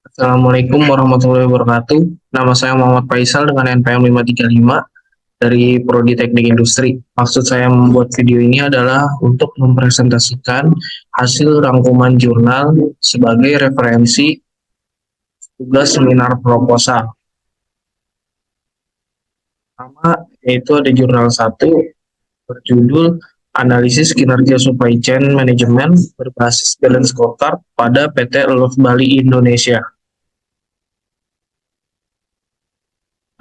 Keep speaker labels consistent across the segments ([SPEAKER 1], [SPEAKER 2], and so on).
[SPEAKER 1] Assalamualaikum warahmatullahi wabarakatuh. Nama saya Muhammad Faisal dengan NPM 535 dari Prodi Teknik Industri. Maksud saya membuat video ini adalah untuk mempresentasikan hasil rangkuman jurnal sebagai referensi tugas seminar proposal. Pertama, yaitu ada jurnal 1 berjudul Analisis Kinerja Supply Chain Management berbasis Balance Scorecard pada PT Love Bali Indonesia.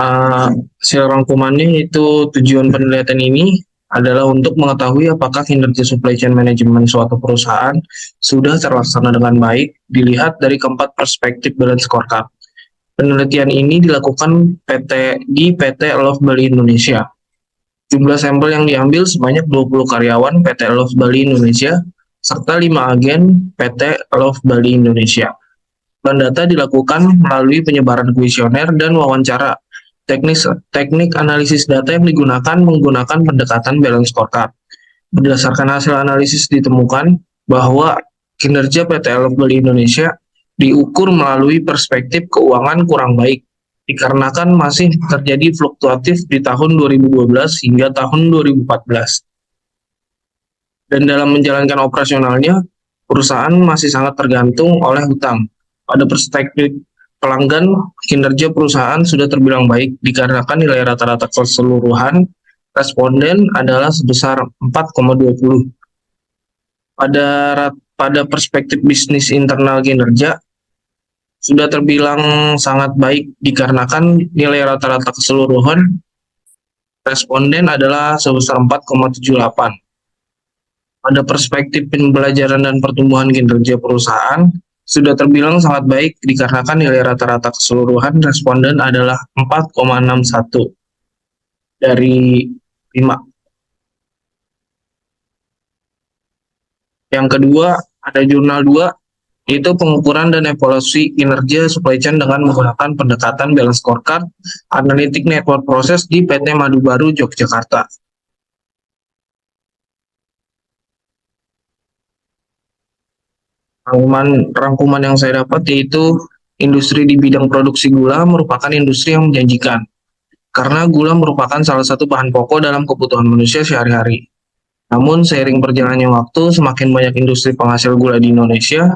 [SPEAKER 1] Hasil rangkumannya itu tujuan penelitian ini adalah untuk mengetahui apakah kinerja supply chain management suatu perusahaan sudah terlaksana dengan baik dilihat dari keempat perspektif balance scorecard. Penelitian ini dilakukan di PT Love Bali Indonesia. Jumlah sampel yang diambil sebanyak 20 karyawan PT Love Bali Indonesia serta 5 agen PT Love Bali Indonesia. Data dilakukan melalui penyebaran kuesioner dan wawancara. Teknik analisis data yang digunakan menggunakan pendekatan balance scorecard. Berdasarkan hasil analisis ditemukan bahwa kinerja PT Love Bali Indonesia diukur melalui perspektif keuangan kurang baik, dikarenakan masih terjadi fluktuatif di tahun 2012 hingga tahun 2014. Dan dalam menjalankan operasionalnya, perusahaan masih sangat tergantung oleh hutang. Pada perspektif pelanggan, kinerja perusahaan sudah terbilang baik dikarenakan nilai rata-rata keseluruhan responden adalah sebesar 4,20. Pada perspektif bisnis internal kinerja sudah terbilang sangat baik dikarenakan nilai rata-rata keseluruhan responden adalah sebesar 4,78. Pada perspektif pembelajaran dan pertumbuhan kinerja perusahaan sudah terbilang sangat baik dikarenakan nilai rata-rata keseluruhan responden adalah 4,61 dari 5. Yang kedua, ada jurnal 2, yaitu pengukuran dan evaluasi kinerja supply chain dengan menggunakan pendekatan balance scorecard Analytic Network Process di PT Madu Baru, Yogyakarta. Rangkuman yang saya dapat yaitu industri di bidang produksi gula merupakan industri yang menjanjikan karena gula merupakan salah satu bahan pokok dalam kebutuhan manusia sehari-hari. Namun seiring berjalannya waktu, semakin banyak industri penghasil gula di Indonesia.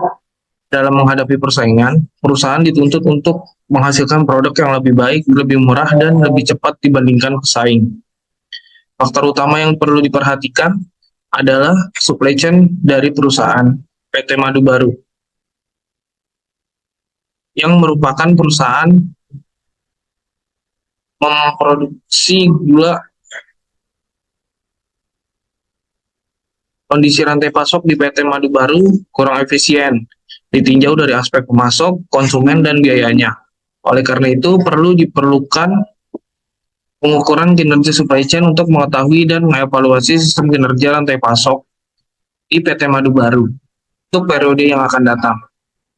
[SPEAKER 1] Dalam menghadapi persaingan, perusahaan dituntut untuk menghasilkan produk yang lebih baik, lebih murah, dan lebih cepat dibandingkan pesaing. Faktor utama yang perlu diperhatikan adalah supply chain dari perusahaan PT Madu Baru, yang merupakan perusahaan memproduksi gula. Kondisi rantai pasok di PT Madu Baru kurang efisien, ditinjau dari aspek pemasok, konsumen, dan biayanya. Oleh karena itu, diperlukan pengukuran kinerja supply chain untuk mengetahui dan mengevaluasi sistem kinerja rantai pasok di PT Madu Baru untuk periode yang akan datang.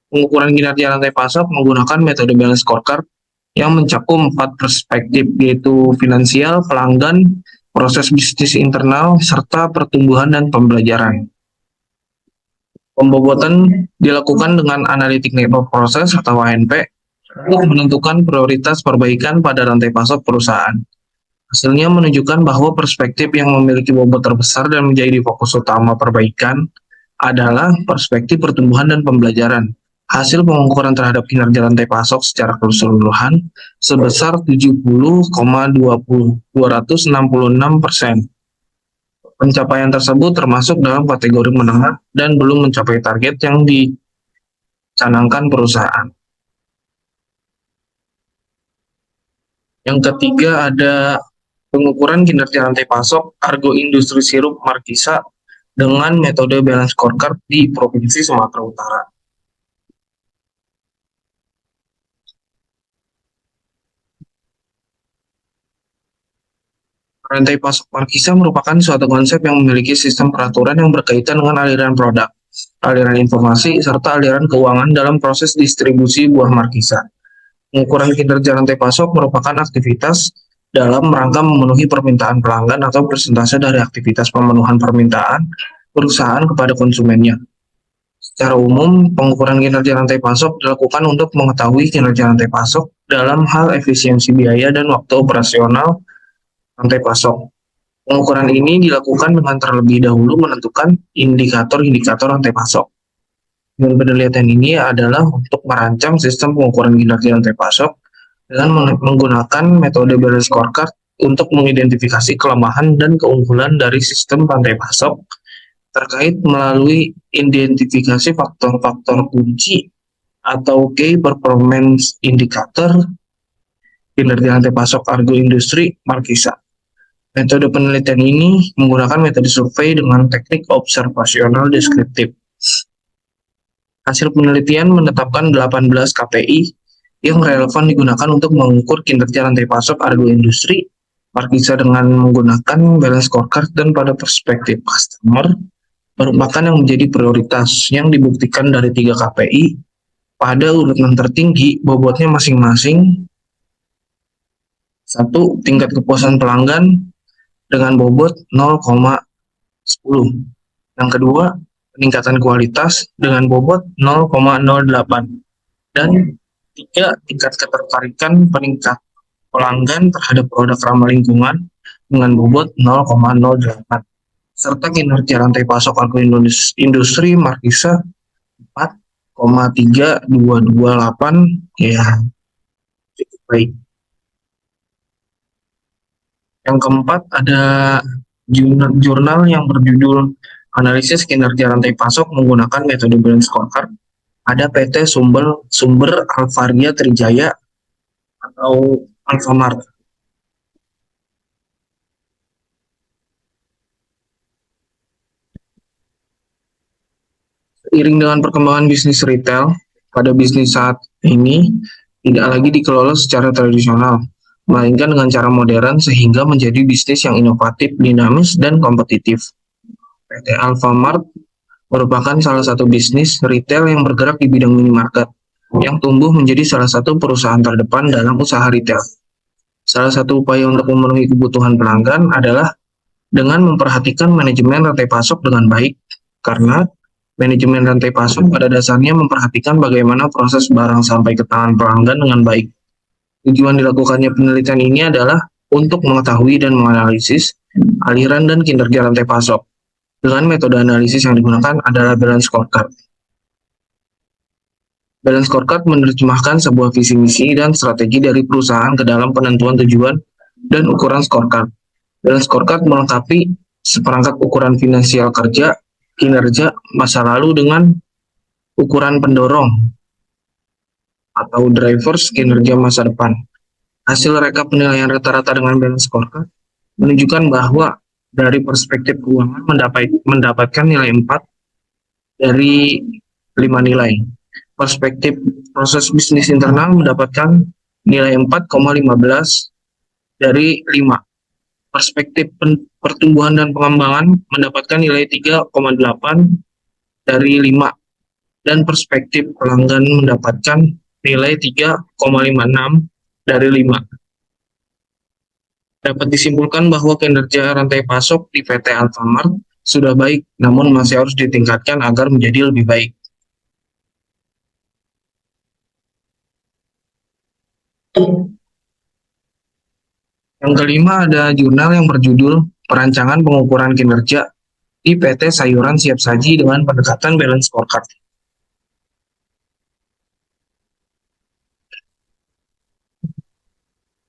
[SPEAKER 1] Pengukuran kinerja rantai pasok menggunakan metode balance scorecard yang mencakup 4 perspektif, yaitu finansial, pelanggan, proses bisnis internal, serta pertumbuhan dan pembelajaran. Pembobotan dilakukan dengan Analytic Network Process atau ANP untuk menentukan prioritas perbaikan pada rantai pasok perusahaan. Hasilnya menunjukkan bahwa perspektif yang memiliki bobot terbesar dan menjadi fokus utama perbaikan adalah perspektif pertumbuhan dan pembelajaran. Hasil pengukuran terhadap kinerja rantai pasok secara keseluruhan sebesar 70,266%. Pencapaian tersebut termasuk dalam kategori menengah dan belum mencapai target yang dicanangkan perusahaan. Yang ketiga ada pengukuran kinerja rantai pasok Argo Industri Sirup Markisa dengan metode balance scorecard di Provinsi Sumatera Utara. Rantai pasok Markisa merupakan suatu konsep yang memiliki sistem peraturan yang berkaitan dengan aliran produk, aliran informasi, serta aliran keuangan dalam proses distribusi buah Markisa. Pengukuran kinerja rantai pasok merupakan aktivitas dalam rangka memenuhi permintaan pelanggan atau persentase dari aktivitas pemenuhan permintaan perusahaan kepada konsumennya. Secara umum, pengukuran kinerja rantai pasok dilakukan untuk mengetahui kinerja rantai pasok dalam hal efisiensi biaya dan waktu operasional rantai pasok. Pengukuran ini dilakukan dengan terlebih dahulu menentukan indikator-indikator rantai pasok. Tujuan penelitian ini adalah untuk merancang sistem pengukuran kinerja rantai pasok dengan menggunakan metode balance scorecard untuk mengidentifikasi kelemahan dan keunggulan dari sistem rantai pasok terkait melalui identifikasi faktor-faktor kunci atau Key Performance Indicator kinerja rantai pasok Argo Industri Markisa. Metode penelitian ini menggunakan metode survei dengan teknik observasional deskriptif. Hasil penelitian menetapkan 18 KPI yang relevan digunakan untuk mengukur kinerja rantai pasok Argo Industri Markisa dengan menggunakan balance scorecard dan pada perspektif customer merupakan yang menjadi prioritas yang dibuktikan dari 3 KPI pada urutan tertinggi bobotnya masing-masing. 1. Tingkat kepuasan pelanggan dengan bobot 0,10. Yang kedua, peningkatan kualitas dengan bobot 0,08. Dan 3. Tingkat ketertarikan peningkat pelanggan terhadap produk ramah lingkungan dengan bobot 0,08. Serta kinerja rantai pasok Argo Industri Markisa 4,3228 ya cukup baik. Yang keempat ada jurnal yang berjudul Analisis Kinerja Rantai Pasok menggunakan metode balance scorecard. Ada PT Sumber Alvaria Trijaya atau Alfamart. Seiring dengan perkembangan bisnis retail, pada bisnis saat ini tidak lagi dikelola secara tradisional, melainkan dengan cara modern sehingga menjadi bisnis yang inovatif, dinamis, dan kompetitif. PT Alfamart merupakan salah satu bisnis retail yang bergerak di bidang minimarket, yang tumbuh menjadi salah satu perusahaan terdepan dalam usaha retail. Salah satu upaya untuk memenuhi kebutuhan pelanggan adalah dengan memperhatikan manajemen rantai pasok dengan baik, karena manajemen rantai pasok pada dasarnya memperhatikan bagaimana proses barang sampai ke tangan pelanggan dengan baik. Tujuan dilakukannya penelitian ini adalah untuk mengetahui dan menganalisis aliran dan kinerja rantai pasok. Dengan metode analisis yang digunakan adalah balance scorecard. Balance scorecard menerjemahkan sebuah visi misi dan strategi dari perusahaan ke dalam penentuan tujuan dan ukuran scorecard. Balance scorecard melengkapi seperangkat ukuran finansial kerja, kinerja masa lalu dengan ukuran pendorong atau drivers kinerja masa depan. Hasil rekap penilaian rata-rata dengan balance scorecard menunjukkan bahwa dari perspektif keuangan mendapatkan nilai 4 dari 5 nilai. Perspektif proses bisnis internal mendapatkan nilai 4,15 dari 5. Perspektif pertumbuhan dan pengembangan mendapatkan nilai 3,8 dari 5. Dan perspektif pelanggan mendapatkan nilai 3,56 dari 5. Dapat disimpulkan bahwa kinerja rantai pasok di PT Alfamart sudah baik, namun masih harus ditingkatkan agar menjadi lebih baik. Yang kelima ada jurnal yang berjudul Perancangan Pengukuran Kinerja di PT Sayuran Siap Saji dengan pendekatan balance scorecard.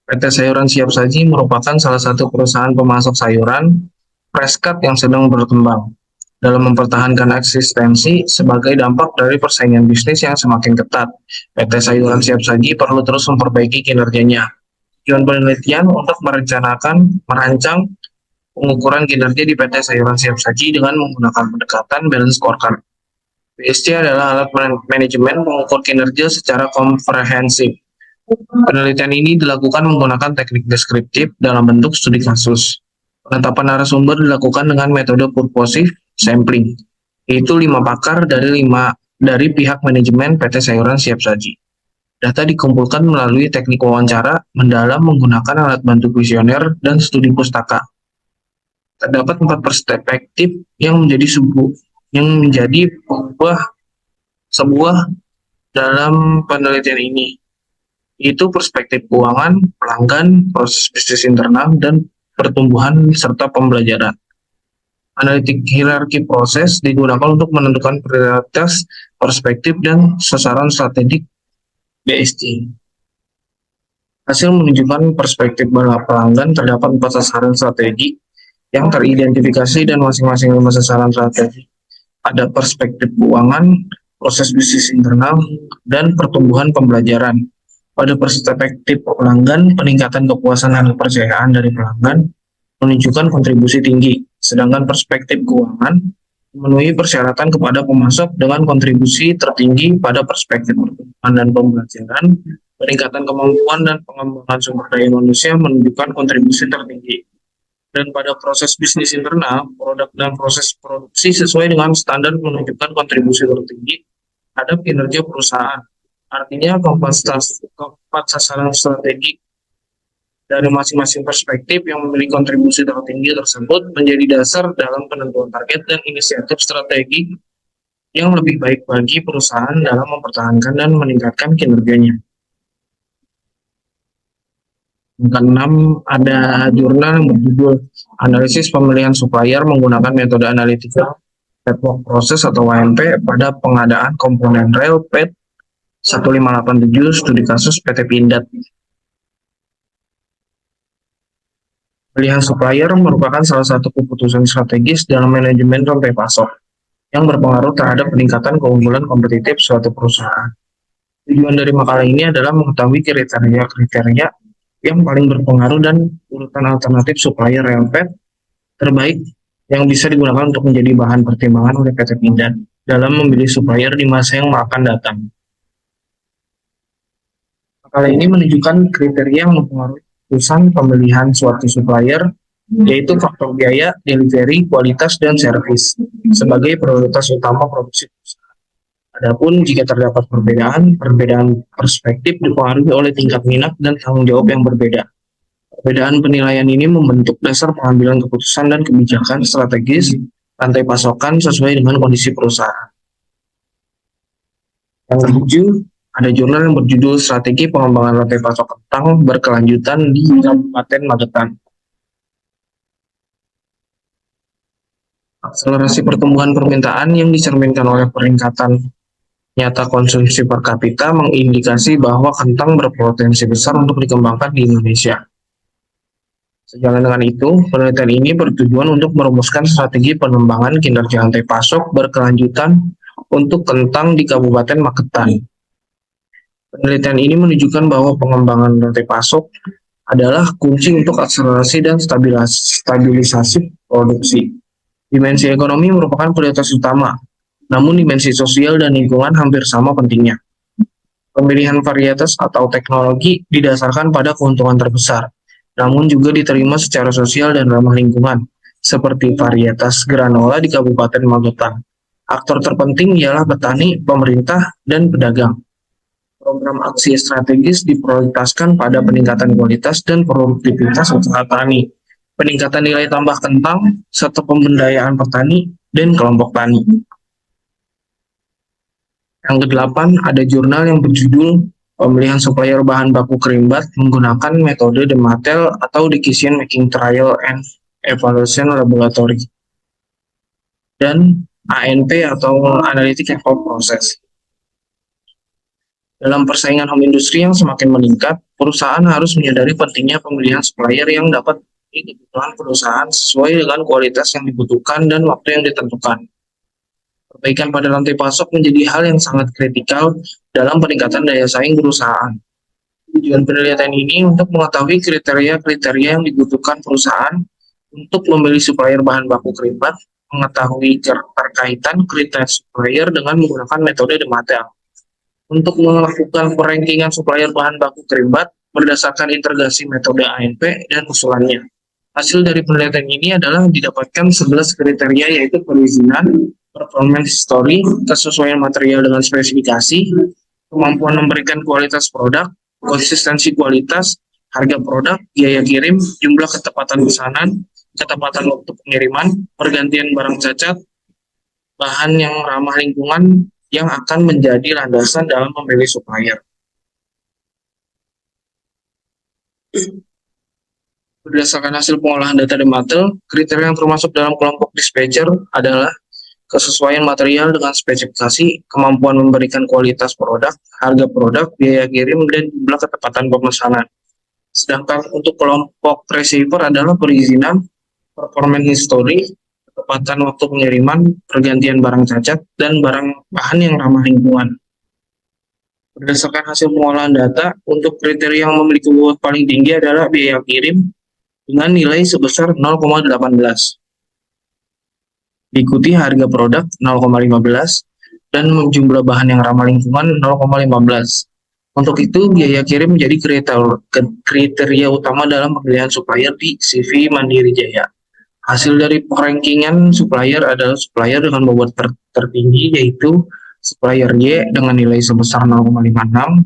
[SPEAKER 1] PT Sayuran Siap Saji merupakan salah satu perusahaan pemasok sayuran fresh cut yang sedang berkembang dalam mempertahankan eksistensi sebagai dampak dari persaingan bisnis yang semakin ketat. PT Sayuran Siap Saji perlu terus memperbaiki kinerjanya. Tujuan penelitian untuk merancang pengukuran kinerja di PT Sayuran Siap Saji dengan menggunakan pendekatan balance scorecard. BSC adalah alat manajemen pengukur kinerja secara komprehensif. Penelitian ini dilakukan menggunakan teknik deskriptif dalam bentuk studi kasus. Penetapan narasumber dilakukan dengan metode purposive sampling, yaitu 5 pakar dari pihak manajemen PT Sayuran Siap Saji. Data dikumpulkan melalui teknik wawancara mendalam menggunakan alat bantu kuesioner dan studi pustaka. Terdapat 4 perspektif yang menjadi sebuah sebuah dalam penelitian ini, yaitu perspektif keuangan, pelanggan, proses bisnis internal, dan pertumbuhan serta pembelajaran. Analitik hierarki proses digunakan untuk menentukan prioritas, perspektif, dan sasaran strategik BSC. Hasil menunjukkan perspektif pelanggan terdapat 4 sasaran strategi yang teridentifikasi dan masing-masing 5 sasaran strategi. Ada perspektif keuangan, proses bisnis internal, dan pertumbuhan pembelajaran. Pada perspektif pelanggan, peningkatan kepuasan dan kepercayaan dari pelanggan menunjukkan kontribusi tinggi, sedangkan perspektif keuangan memenuhi persyaratan kepada pemasok dengan kontribusi tertinggi. Pada perspektif pertumbuhan dan pembelajaran, peningkatan kemampuan dan pengembangan sumber daya manusia menunjukkan kontribusi tertinggi. Dan pada proses bisnis internal, produk dan proses produksi sesuai dengan standar menunjukkan kontribusi tertinggi terhadap kinerja perusahaan. Artinya, keempat sasaran strategi dari masing-masing perspektif yang memiliki kontribusi tertinggi tersebut menjadi dasar dalam penentuan target dan inisiatif strategi yang lebih baik bagi perusahaan dalam mempertahankan dan meningkatkan kinerjanya. Yang keenam, ada jurnal yang berjudul Analisis Pemilihan Supplier Menggunakan Metode Analytical Network Process atau ANP pada pengadaan komponen rel PET 1587 studi kasus PT Pindad. Pilihan supplier merupakan salah satu keputusan strategis dalam manajemen rantai pasok yang berpengaruh terhadap peningkatan keunggulan kompetitif suatu perusahaan. Tujuan dari makalah ini adalah mengetahui kriteria-kriteria yang paling berpengaruh dan urutan alternatif supplier RLPET terbaik yang bisa digunakan untuk menjadi bahan pertimbangan oleh PT Pindad dalam memilih supplier di masa yang akan datang. Makalah ini menunjukkan kriteria yang mempengaruhi keputusan pemilihan suatu supplier, yaitu faktor biaya, delivery, kualitas, dan servis sebagai prioritas utama produksi perusahaan. Adapun jika terdapat perbedaan perspektif dipengaruhi oleh tingkat minat dan tanggung jawab yang berbeda. Perbedaan penilaian ini membentuk dasar pengambilan keputusan dan kebijakan strategis rantai pasokan sesuai dengan kondisi perusahaan. Yang ketujuh, ada jurnal yang berjudul Strategi Pengembangan Rantai Pasok Kentang Berkelanjutan di Kabupaten Magetan. Akselerasi pertumbuhan permintaan yang dicerminkan oleh peningkatan nyata konsumsi per kapita mengindikasi bahwa kentang berpotensi besar untuk dikembangkan di Indonesia. Sejalan dengan itu, penelitian ini bertujuan untuk merumuskan strategi pengembangan kinerja rantai pasok berkelanjutan untuk kentang di Kabupaten Magetan. Penelitian ini menunjukkan bahwa pengembangan rantai pasok adalah kunci untuk akselerasi dan stabilisasi produksi. Dimensi ekonomi merupakan prioritas utama, namun dimensi sosial dan lingkungan hampir sama pentingnya. Pemilihan varietas atau teknologi didasarkan pada keuntungan terbesar, namun juga diterima secara sosial dan ramah lingkungan, seperti varietas granola di Kabupaten Magetan. Aktor terpenting ialah petani, pemerintah, dan pedagang. Program aksi strategis diprioritaskan pada peningkatan kualitas dan produktivitas usaha tani, peningkatan nilai tambah kentang, serta pemberdayaan petani dan kelompok tani. Yang kedelapan, ada jurnal yang berjudul Pemilihan Supplier Bahan Baku Kerimbat Menggunakan Metode Dematel atau Decision Making Trial and Evaluation Laboratory dan ANP atau Analytic Network Process. Dalam persaingan home industry yang semakin meningkat, perusahaan harus menyadari pentingnya pemilihan supplier yang dapat memenuhi kebutuhan perusahaan sesuai dengan kualitas yang dibutuhkan dan waktu yang ditentukan. Perbaikan pada rantai pasok menjadi hal yang sangat kritikal dalam peningkatan daya saing perusahaan. Tujuan penelitian ini untuk mengetahui kriteria-kriteria yang dibutuhkan perusahaan untuk memilih supplier bahan baku kerimbat, mengetahui terkaitan kriteria supplier dengan menggunakan metode Dematel. Untuk melakukan perankingan supplier bahan baku kerimbat berdasarkan integrasi metode ANP dan usulannya. Hasil dari penelitian ini adalah didapatkan 11 kriteria, yaitu perizinan, performance history, kesesuaian material dengan spesifikasi, kemampuan memberikan kualitas produk, konsistensi kualitas, harga produk, biaya kirim, jumlah ketepatan pesanan, ketepatan waktu pengiriman, pergantian barang cacat, bahan yang ramah lingkungan, yang akan menjadi landasan dalam memilih supplier. Berdasarkan hasil pengolahan data Dematel, kriteria yang termasuk dalam kelompok dispatcher adalah kesesuaian material dengan spesifikasi, kemampuan memberikan kualitas produk, harga produk, biaya kirim, dan jumlah ketepatan pemesanan. Sedangkan untuk kelompok receiver adalah perizinan, performance history, ketepatan waktu pengiriman, pergantian barang cacat, dan barang bahan yang ramah lingkungan. Berdasarkan hasil pengolahan data, untuk kriteria yang memiliki bobot paling tinggi adalah biaya kirim dengan nilai sebesar 0,18. Diikuti harga produk 0,15 dan jumlah bahan yang ramah lingkungan 0,15. Untuk itu, biaya kirim menjadi kriteria utama dalam pemilihan supplier di CV Mandiri Jaya. Hasil dari rankingan supplier adalah supplier dengan bobot tertinggi, yaitu supplier Y dengan nilai sebesar 0,56,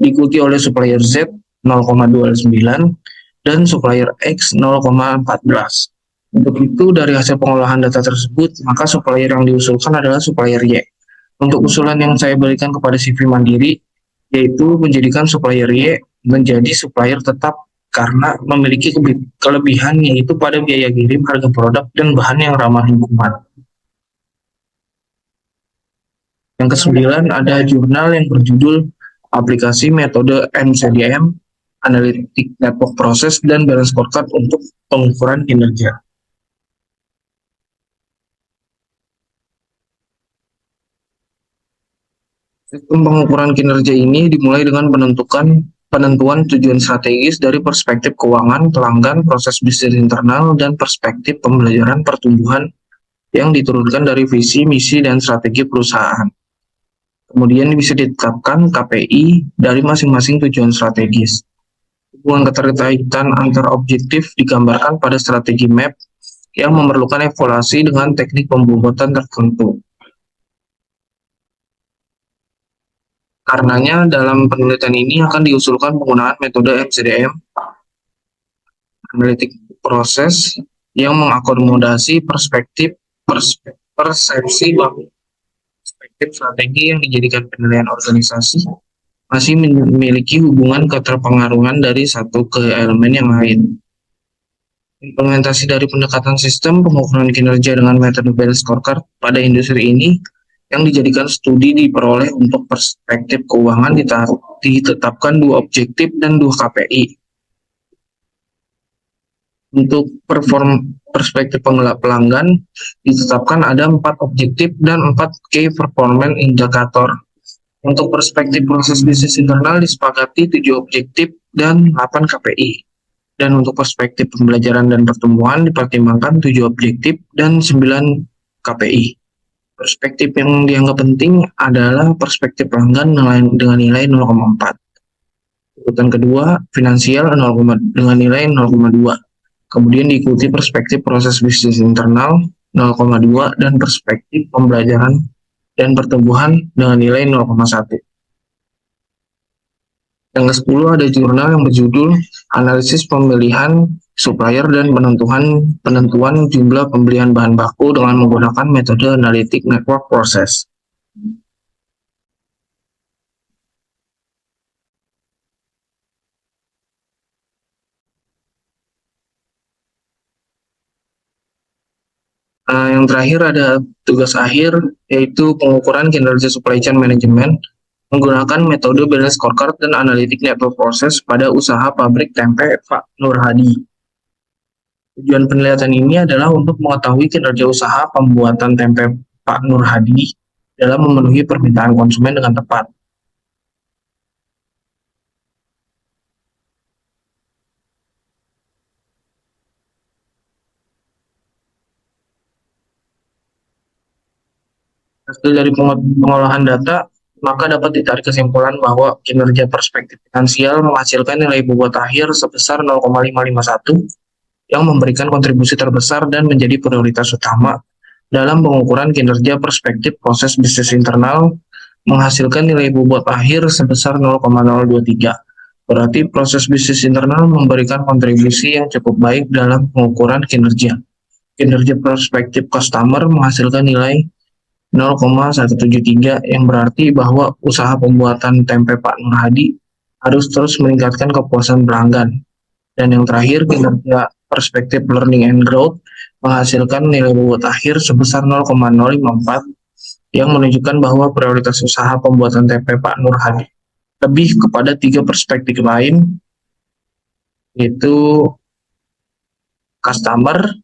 [SPEAKER 1] diikuti oleh supplier Z 0,29, dan supplier X 0,14. Untuk itu, dari hasil pengolahan data tersebut, maka supplier yang diusulkan adalah supplier Y. Untuk usulan yang saya berikan kepada CV Mandiri, yaitu menjadikan supplier Y menjadi supplier tetap karena memiliki kelebihan yaitu pada biaya kirim, harga produk, dan bahan yang ramah lingkungan. Yang kesembilan, ada jurnal yang berjudul Aplikasi Metode MCDM, Analytic Network Process, dan Balance Scorecard untuk pengukuran kinerja. Sistem pengukuran kinerja ini dimulai dengan penentuan tujuan strategis dari perspektif keuangan, pelanggan, proses bisnis internal, dan perspektif pembelajaran pertumbuhan yang diturunkan dari visi, misi, dan strategi perusahaan. Kemudian bisa ditetapkan KPI dari masing-masing tujuan strategis. Hubungan keterkaitan antar objektif digambarkan pada strategi MAP yang memerlukan evaluasi dengan teknik pembobotan tertentu. Karenanya, dalam penelitian ini akan diusulkan penggunaan metode MCDM, Analytic Process, yang mengakomodasi persepsi bahwa perspektif strategi yang dijadikan penilaian organisasi masih memiliki hubungan keterpengaruhan dari satu ke elemen yang lain. Implementasi dari pendekatan sistem pengukuran kinerja dengan metode Balance Scorecard pada industri ini yang dijadikan studi diperoleh untuk perspektif keuangan ditetapkan 2 objektif dan 2 KPI. Untuk perspektif pelanggan ditetapkan ada 4 objektif dan 4 key performance indicator. Untuk perspektif proses bisnis internal disepakati 7 objektif dan 8 KPI. Dan untuk perspektif pembelajaran dan pertumbuhan dipertimbangkan 7 objektif dan 9 KPI. Perspektif yang dianggap penting adalah perspektif pelanggan dengan nilai 0,4. Urutan kedua, finansial dengan nilai 0,2. Kemudian diikuti perspektif proses bisnis internal 0,2 dan perspektif pembelajaran dan pertumbuhan dengan nilai 0,1. Yang ke-10 ada jurnal yang berjudul Analisis Pemilihan Supplier dan penentuan jumlah pembelian bahan baku dengan menggunakan metode Analytic Network Process. Yang terakhir ada tugas akhir, yaitu pengukuran kinerja supply chain management menggunakan metode Balance Scorecard dan Analytic Network Process pada usaha pabrik tempe Pak Nur Hadi. Tujuan penelitian ini adalah untuk mengetahui kinerja usaha pembuatan tempe Pak Nur Hadi dalam memenuhi permintaan konsumen dengan tepat. Hasil dari pengolahan data, maka dapat ditarik kesimpulan bahwa kinerja perspektif finansial menghasilkan nilai bobot akhir sebesar 0,551 yang memberikan kontribusi terbesar dan menjadi prioritas utama dalam pengukuran kinerja perspektif proses bisnis internal menghasilkan nilai bobot akhir sebesar 0,023. Berarti proses bisnis internal memberikan kontribusi yang cukup baik dalam pengukuran kinerja. Kinerja perspektif customer menghasilkan nilai 0,173 yang berarti bahwa usaha pembuatan tempe Pak Nur Hadi harus terus meningkatkan kepuasan pelanggan. Dan yang terakhir, kinerja perspektif learning and growth menghasilkan nilai bobot akhir sebesar 0,054 yang menunjukkan bahwa prioritas usaha pembuatan tempe Pak Nur Hadi lebih kepada tiga perspektif lain, yaitu customer,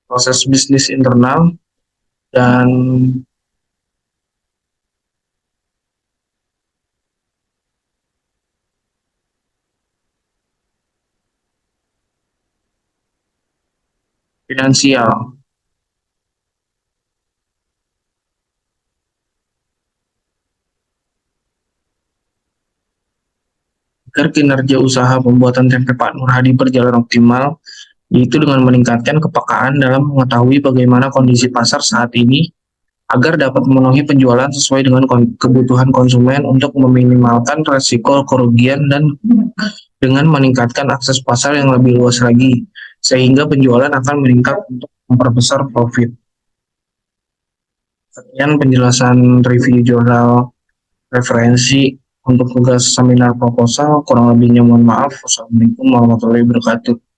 [SPEAKER 1] proses bisnis internal, dan finansial. Agar kinerja usaha pembuatan tempe Pak Nur Hadi berjalan optimal, yaitu dengan meningkatkan kepekaan dalam mengetahui bagaimana kondisi pasar saat ini agar dapat memenuhi penjualan sesuai dengan kebutuhan konsumen untuk meminimalkan resiko kerugian dan dengan meningkatkan akses pasar yang lebih luas lagi, sehingga penjualan akan meningkat untuk memperbesar profit. Sekian penjelasan review jurnal referensi untuk tugas seminar proposal. Kurang lebihnya mohon maaf. Wassalamualaikum warahmatullahi wabarakatuh.